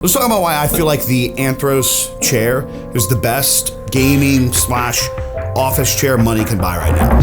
Let's talk about why I feel like the Anthros chair is the best gaming / office chair money can buy right now.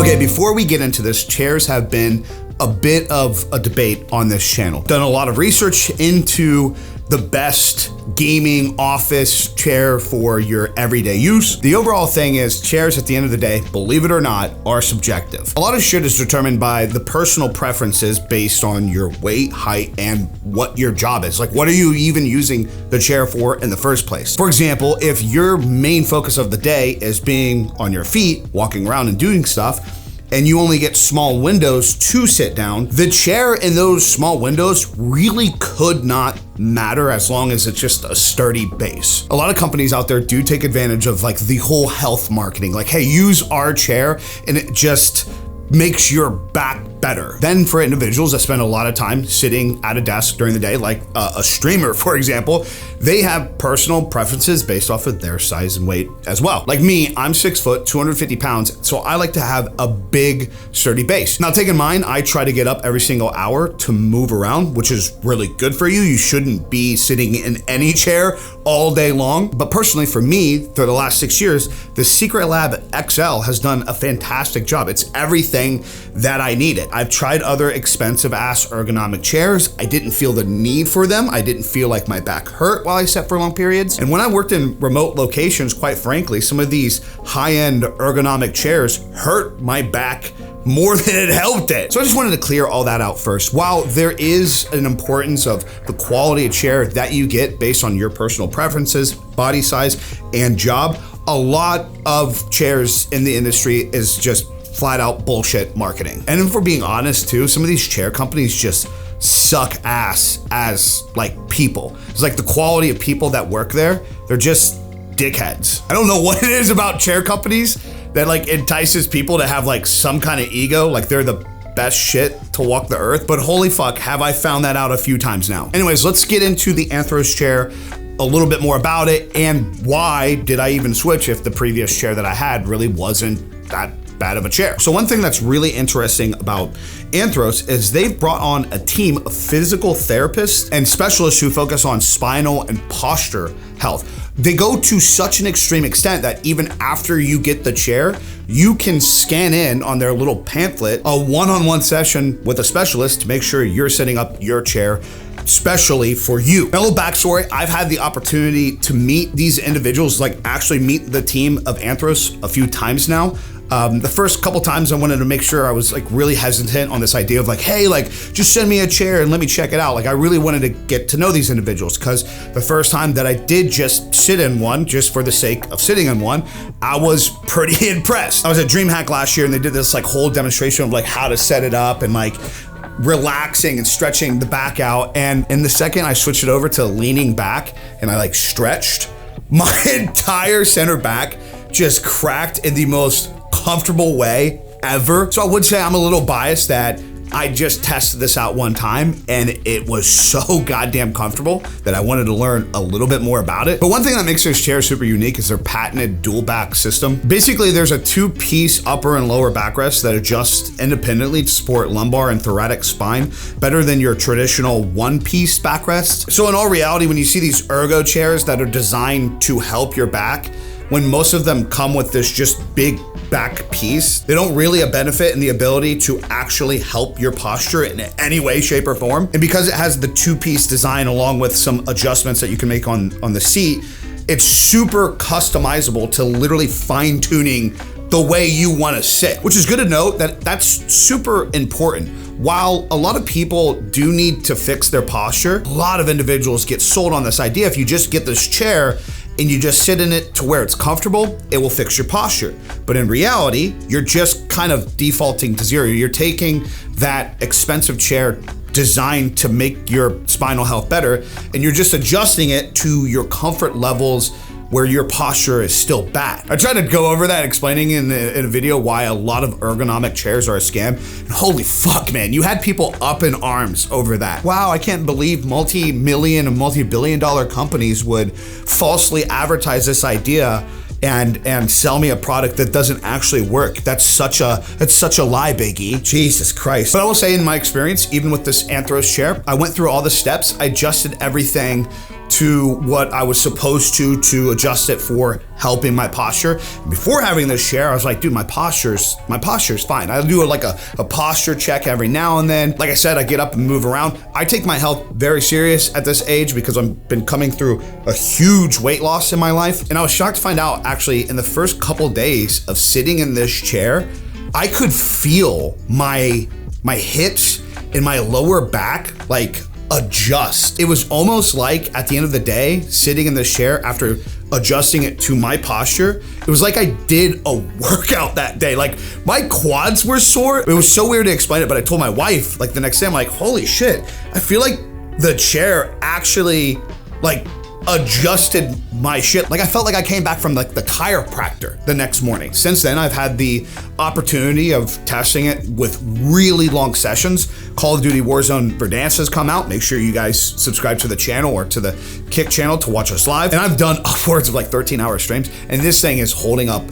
Okay, before we get into this, chairs have been a bit of a debate on this channel. Done a lot of research into the best gaming office chair for your everyday use. The overall thing is chairs at the end of the day, believe it or not, are subjective. A lot of shit is determined by the personal preferences based on your weight, height, and what your job is. Like, what are you even using the chair for in the first place? For example, if your main focus of the day is being on your feet, walking around and doing stuff, and you only get small windows to sit down, the chair in those small windows really could not matter as long as it's just a sturdy base. A lot of companies out there do take advantage of like the whole health marketing, like, hey, use our chair and it just makes your back better. Then for individuals that spend a lot of time sitting at a desk during the day, like a streamer, for example, they have personal preferences based off of their size and weight as well. Like me, I'm 6 foot, 250 pounds, so I like to have a big, sturdy base. Now, take in mind, I try to get up every single hour to move around, which is really good for you. You shouldn't be sitting in any chair all day long. But personally, for me, for the last 6 years, the Secret Lab XL has done a fantastic job. It's everything that I needed. I've tried other expensive ass ergonomic chairs. I didn't feel the need for them. I didn't feel like my back hurt while I sat for long periods. And when I worked in remote locations, quite frankly, some of these high-end ergonomic chairs hurt my back more than it helped it. So I just wanted to clear all that out first. While there is an importance of the quality of chair that you get based on your personal preferences, body size, and job, a lot of chairs in the industry is just flat out bullshit marketing. And if we're being honest too, some of these chair companies just suck ass as like people. It's like the quality of people that work there, they're just dickheads. I don't know what it is about chair companies that like entices people to have like some kind of ego, like they're the best shit to walk the earth, but holy fuck, have I found that out a few times now. Anyways, let's get into the Anthros chair, a little bit more about it, and why did I even switch if the previous chair that I had really wasn't that bad of a chair. So one thing that's really interesting about Anthros is they've brought on a team of physical therapists and specialists who focus on spinal and posture health. They go to such an extreme extent that even after you get the chair, you can scan in on their little pamphlet a one-on-one session with a specialist to make sure you're setting up your chair especially for you. A little backstory, I've had the opportunity to meet these individuals, like actually meet the team of Anthros a few times now. The first couple times I wanted to make sure I was like really hesitant on this idea of like, hey, like just send me a chair and let me check it out. Like I really wanted to get to know these individuals because the first time that I did just sit in one, just for the sake of sitting in one, I was pretty impressed. I was at DreamHack last year and they did this like whole demonstration of like how to set it up and like relaxing and stretching the back out. And in the second I switched it over to leaning back and I like stretched, my entire center back just cracked in the most comfortable way ever. So I would say I'm a little biased that I just tested this out one time and it was so goddamn comfortable that I wanted to learn a little bit more about it. But one thing that makes this chair super unique is their patented dual back system. Basically, there's a 2-piece upper and lower backrest that adjusts independently to support lumbar and thoracic spine better than your traditional 1-piece backrest. So in all reality, when you see these ergo chairs that are designed to help your back, when most of them come with this just big back piece, they don't really a benefit in the ability to actually help your posture in any way, shape, or form. And because it has the 2-piece design along with some adjustments that you can make on the seat, it's super customizable to literally fine tuning the way you want to sit, which is good to note that that's super important. While a lot of people do need to fix their posture, a lot of individuals get sold on this idea. If you just get this chair and you just sit in it to where it's comfortable, it will fix your posture. But in reality, you're just kind of defaulting to zero. You're taking that expensive chair designed to make your spinal health better, and you're just adjusting it to your comfort levels where your posture is still bad. I tried to go over that, explaining in a video why a lot of ergonomic chairs are a scam. And holy fuck, man, you had people up in arms over that. Wow, I can't believe multi-million and multi-billion dollar companies would falsely advertise this idea and sell me a product that doesn't actually work. That's such a lie, Big E. Jesus Christ. But I will say, in my experience, even with this Anthros chair, I went through all the steps. I adjusted everything to what I was supposed to adjust it for helping my posture. Before having this chair, I was like, dude, my posture's fine. I do like a posture check every now and then. Like I said, I get up and move around. I take my health very serious at this age because I've been coming through a huge weight loss in my life. And I was shocked to find out, actually, in the first couple days of sitting in this chair, I could feel my hips and my lower back like adjust. It was almost like, at the end of the day, sitting in this chair after adjusting it to my posture, it was like I did a workout that day. Like, my quads were sore. It was so weird to explain it, but I told my wife like the next day, I'm like, holy shit, I feel like the chair actually like adjusted my shit. Like, I felt like I came back from like the chiropractor the next morning. Since then, I've had the opportunity of testing it with really long sessions. Call of Duty Warzone Verdansk has come out. Make sure you guys subscribe to the channel or to the Kick channel to watch us live. And I've done upwards of like 13-hour streams, and this thing is holding up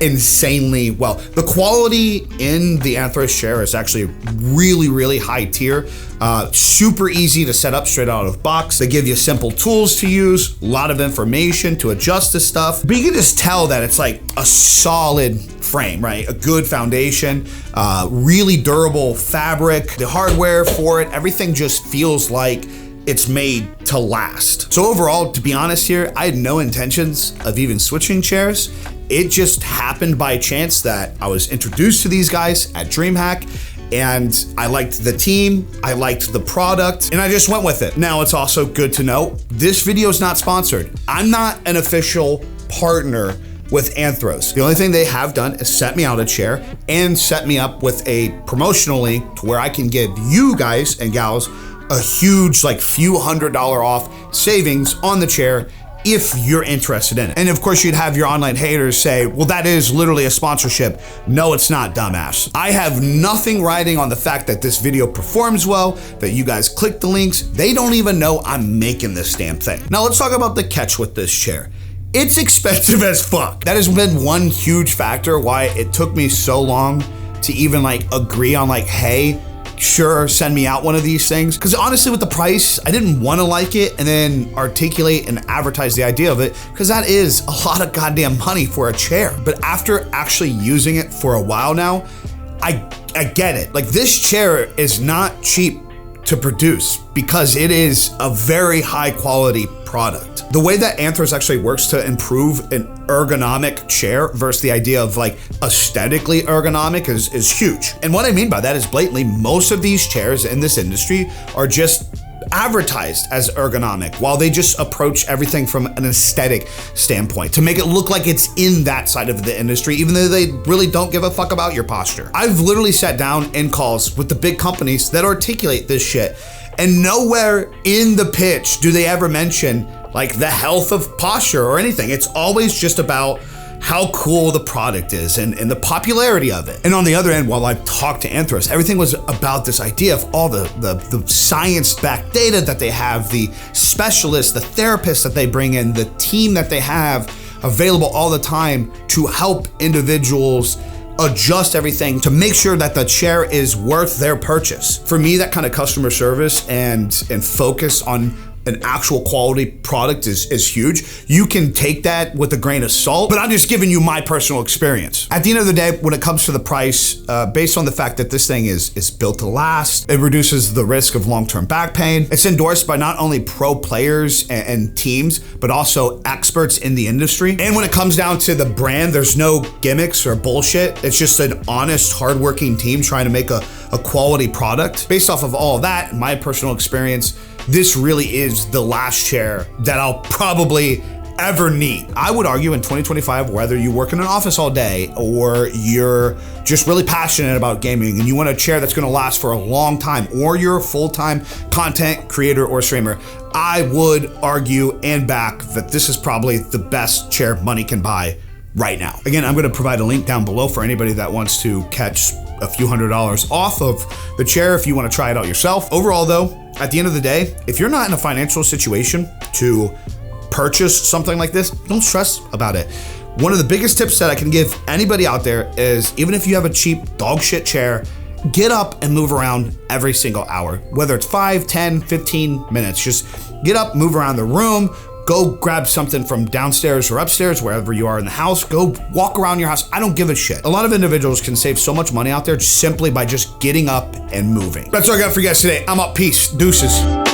insanely well. The quality in the Anthros chair is actually really, really high tier. Super easy to set up straight out of the box. They give you simple tools to use, a lot of information to adjust the stuff. But you can just tell that it's like a solid frame, right? A good foundation, really durable fabric. The hardware for it, everything just feels like it's made to last. So overall, to be honest here, I had no intentions of even switching chairs. It just happened by chance that I was introduced to these guys at DreamHack, and I liked the team, I liked the product, and I just went with it. Now, it's also good to know, this video is not sponsored. I'm not an official partner with Anthros. The only thing they have done is set me out a chair and set me up with a promotional link to where I can give you guys and gals a huge, like, few $100 off savings on the chair if you're interested in it. And of course, you'd have your online haters say, well, that is literally a sponsorship. No, it's not, dumbass. I have nothing riding on the fact that this video performs well, that you guys click the links. They don't even know I'm making this damn thing. Now let's talk about the catch with this chair. It's expensive as fuck. That has been one huge factor why it took me so long to even like agree on like, hey, sure, send me out one of these things. Because honestly, with the price, I didn't want to like it and then articulate and advertise the idea of it, because that is a lot of goddamn money for a chair. But after actually using it for a while now, I get it. Like, this chair is not cheap to produce because it is a very high quality product. The way that Anthros actually works to improve an ergonomic chair versus the idea of like aesthetically ergonomic is huge. And what I mean by that is blatantly, most of these chairs in this industry are just advertised as ergonomic, while they just approach everything from an aesthetic standpoint to make it look like it's in that side of the industry, even though they really don't give a fuck about your posture. I've literally sat down in calls with the big companies that articulate this shit, and nowhere in the pitch do they ever mention like the health of posture or anything. It's always just about how cool the product is and the popularity of it. And on the other end, while I've talked to Anthros, everything was about this idea of all the science-backed data that they have, the specialists, the therapists that they bring in, the team that they have available all the time to help individuals adjust everything to make sure that the chair is worth their purchase. For me, that kind of customer service and focus on an actual quality product is huge. You can take that with a grain of salt, but I'm just giving you my personal experience. At the end of the day, when it comes to the price, based on the fact that this thing is built to last, it reduces the risk of long-term back pain. It's endorsed by not only pro players and teams, but also experts in the industry. And when it comes down to the brand, there's no gimmicks or bullshit. It's just an honest, hardworking team trying to make a quality product. Based off of all of that, my personal experience, this really is the last chair that I'll probably ever need. I would argue in 2025, whether you work in an office all day or you're just really passionate about gaming and you want a chair that's gonna last for a long time, or you're a full-time content creator or streamer, I would argue and back that this is probably the best chair money can buy right now. Again, I'm gonna provide a link down below for anybody that wants to catch a few $100s off of the chair if you wanna try it out yourself. Overall though, at the end of the day, if you're not in a financial situation to purchase something like this, don't stress about it. One of the biggest tips that I can give anybody out there is, even if you have a cheap dog shit chair, get up and move around every single hour, whether it's 5, 10, 15 minutes. Just get up, move around the room, go grab something from downstairs or upstairs, wherever you are in the house. Go walk around your house. I don't give a shit. A lot of individuals can save so much money out there simply by just getting up and moving. That's all I got for you guys today. I'm up. Peace. Deuces.